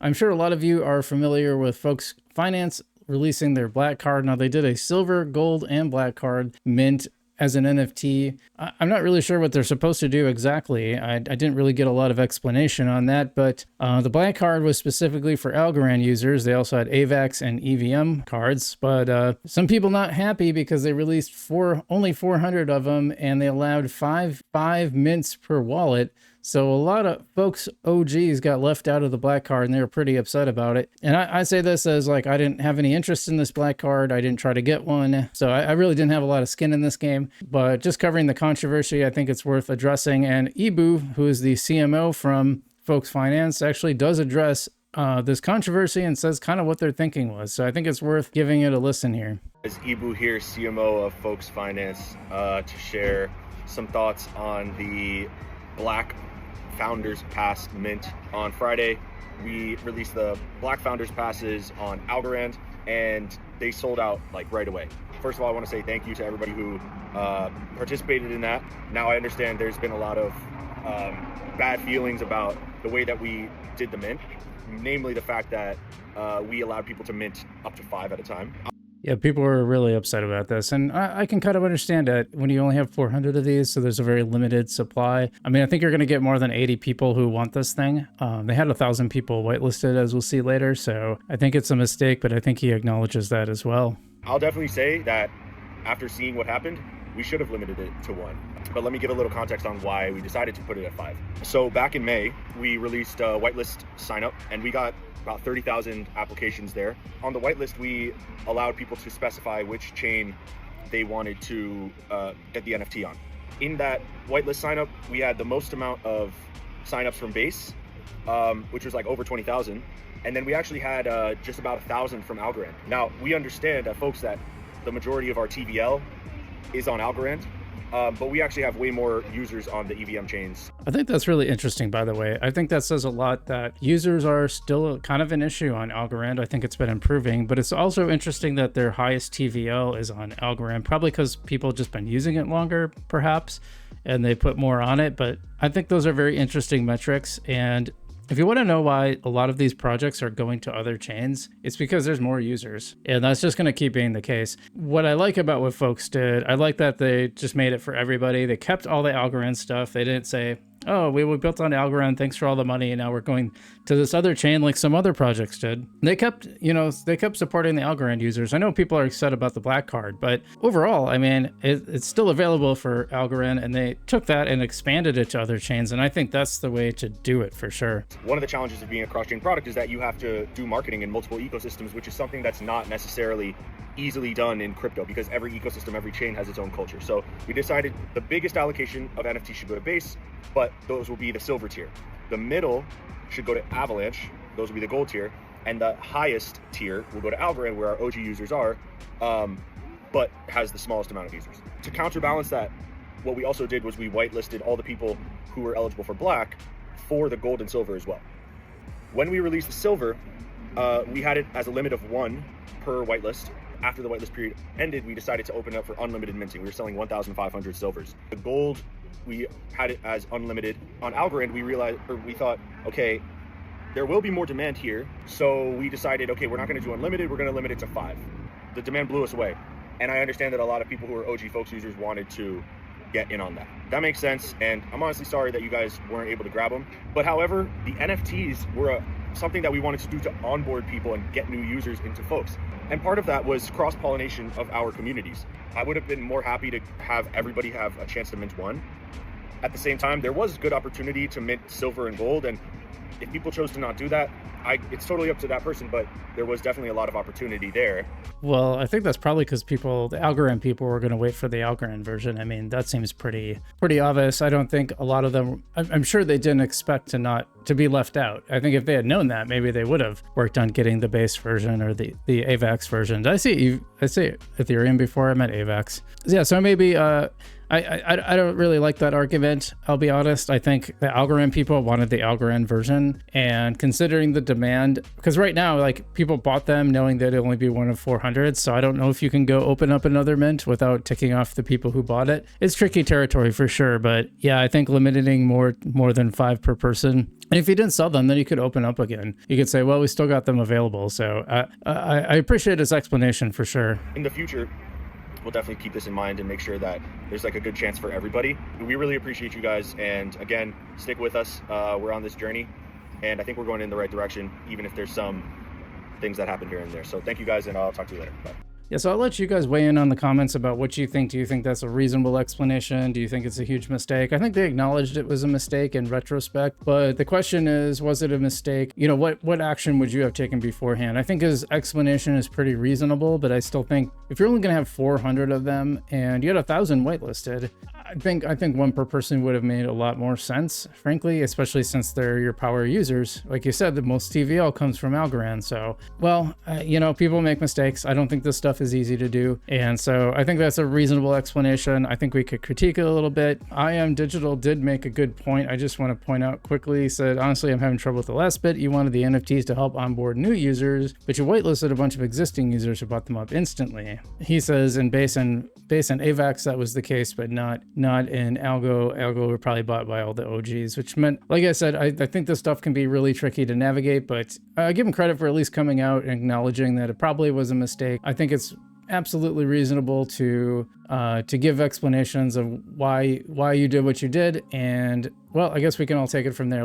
I'm sure a lot of you are familiar with Folks Finance releasing their black card. Now, they did a silver, gold, and black card mint as an NFT. I'm not really sure what they're supposed to do exactly. I didn't really get a lot of explanation on that, but the black card was specifically for Algorand users. They also had AVAX and EVM cards, but some people not happy because they released only 400 of them, and they allowed five mints per wallet. So a lot of folks, OGs, got left out of the black card, and they were pretty upset about it. And I say this as like, I didn't have any interest in this black card. I didn't try to get one. So I really didn't have a lot of skin in this game. But just covering the controversy, I think it's worth addressing. And Ibu, who is the CMO from Folks Finance, actually does address this controversy and says kind of what their thinking was. So I think it's worth giving it a listen here. As Ibu here, CMO of Folks Finance, to share some thoughts on the Black Founders Pass mint. On Friday, we released the Black Founders Passes on Algorand, and they sold out like right away. First of all, I want to say thank you to everybody who participated in that. Now I understand there's been a lot of bad feelings about the way that we did the mint, namely the fact that we allowed people to mint up to 5 at a time. Yeah, people were really upset about this, and I can kind of understand it when you only have 400 of these, so there's a very limited supply. I mean, I think you're going to get more than 80 people who want this thing. They had 1,000 people whitelisted, as we'll see later, so I think it's a mistake, but I think he acknowledges that as well. I'll definitely say that after seeing what happened, we should have limited it to 1. But let me give a little context on why we decided to put it at 5. So back in May, we released a whitelist sign up, and we got about 30,000 applications there. On the whitelist, we allowed people to specify which chain they wanted to get the NFT on. In that whitelist sign up, we had the most amount of signups from Base, which was like over 20,000. And then we actually had just about 1,000 from Algorand. Now, we understand folks, that the majority of our TVL is on Algorand, but we actually have way more users on the EVM chains. I think that's really interesting, by the way. I think that says a lot that users are still kind of an issue on Algorand. I think it's been improving, but it's also interesting that their highest TVL is on Algorand, probably because people have just been using it longer, perhaps, and they put more on it. But I think those are very interesting metrics. And if you want to know why a lot of these projects are going to other chains, it's because there's more users, and that's just going to keep being the case. What I like about what folks did, I like that they just made it for everybody. They kept all the Algorand stuff. They didn't say, oh, we built on Algorand, thanks for all the money, and now we're going to this other chain like some other projects did. They kept supporting the Algorand users. I know people are upset about the black card, but overall, I mean, it's still available for Algorand, and they took that and expanded it to other chains, and I think that's the way to do it for sure. One of the challenges of being a cross-chain product is that you have to do marketing in multiple ecosystems, which is something that's not necessarily easily done in crypto, because every ecosystem, every chain has its own culture. So we decided the biggest allocation of NFT should go to Base, but those will be the silver tier. The middle should go to Avalanche, those will be the gold tier, and the highest tier will go to Algorand, where our OG users are, but has the smallest amount of users. To counterbalance that, what we also did was we whitelisted all the people who were eligible for black for the gold and silver as well. When we released the silver, we had it as a limit of 1 per whitelist. After the whitelist period ended, we decided to open up for unlimited minting. We were selling 1,500 silvers. The gold, we had it as unlimited. On Algorand, we thought, okay, there will be more demand here. So we decided, okay, we're not going to do unlimited. We're going to limit it to 5. The demand blew us away. And I understand that a lot of people who are OG Folks users wanted to get in on that. That makes sense. And I'm honestly sorry that you guys weren't able to grab them. But however, the NFTs were something that we wanted to do to onboard people and get new users into Folks. And part of that was cross-pollination of our communities. I would have been more happy to have everybody have a chance to mint 1. At the same time, there was good opportunity to mint silver and gold, and if people chose to not do that, it's totally up to that person, but there was definitely a lot of opportunity there. Well, I think that's probably because the Algorand people were going to wait for the Algorand version. I mean, that seems pretty obvious. I don't think a lot of them, I'm sure they didn't expect to be left out. I think if they had known that, maybe they would have worked on getting the base version or the AVAX version. I say Ethereum before, I meant AVAX. Yeah, so maybe I don't really like that argument. I'll be honest. I think the Algorand people wanted the Algorand version, and considering the demand, because right now, like, people bought them knowing that it'd only be one of 400. So I don't know if you can go open up another mint without ticking off the people who bought it. It's tricky territory for sure. But yeah, I think limiting more than 5 per person. And if you didn't sell them, then you could open up again. You could say, well, we still got them available. So I appreciate his explanation for sure. In the future, we'll definitely keep this in mind and make sure that there's like a good chance for everybody. We really appreciate you guys. And again, stick with us. We're on this journey, and I think we're going in the right direction, even if there's some things that happen here and there. So thank you guys, and I'll talk to you later. Bye. Yeah, so I'll let you guys weigh in on the comments about what you think. Do you think that's a reasonable explanation? Do you think it's a huge mistake? I think they acknowledged it was a mistake in retrospect, but the question is, was it a mistake? You know, what action would you have taken beforehand? I think his explanation is pretty reasonable, but I still think if you're only going to have 400 of them and you had 1,000 whitelisted, I think one per person would have made a lot more sense, frankly, especially since they're your power users. Like you said, the most TVL comes from Algorand. So, well, you know, people make mistakes. I don't think this stuff is easy to do. And so I think that's a reasonable explanation. I think we could critique it a little bit. I Am Digital did make a good point. I just want to point out quickly, he said, honestly, I'm having trouble with the last bit. You wanted the NFTs to help onboard new users, but you whitelisted a bunch of existing users who bought them up instantly. He says in base and AVAX, that was the case, but not in Algo. Algo were probably bought by all the OGs, which meant, like I said, I think this stuff can be really tricky to navigate, but I give him credit for at least coming out and acknowledging that it probably was a mistake. I think it's absolutely reasonable to give explanations of why you did what you did, and well, I guess we can all take it from there.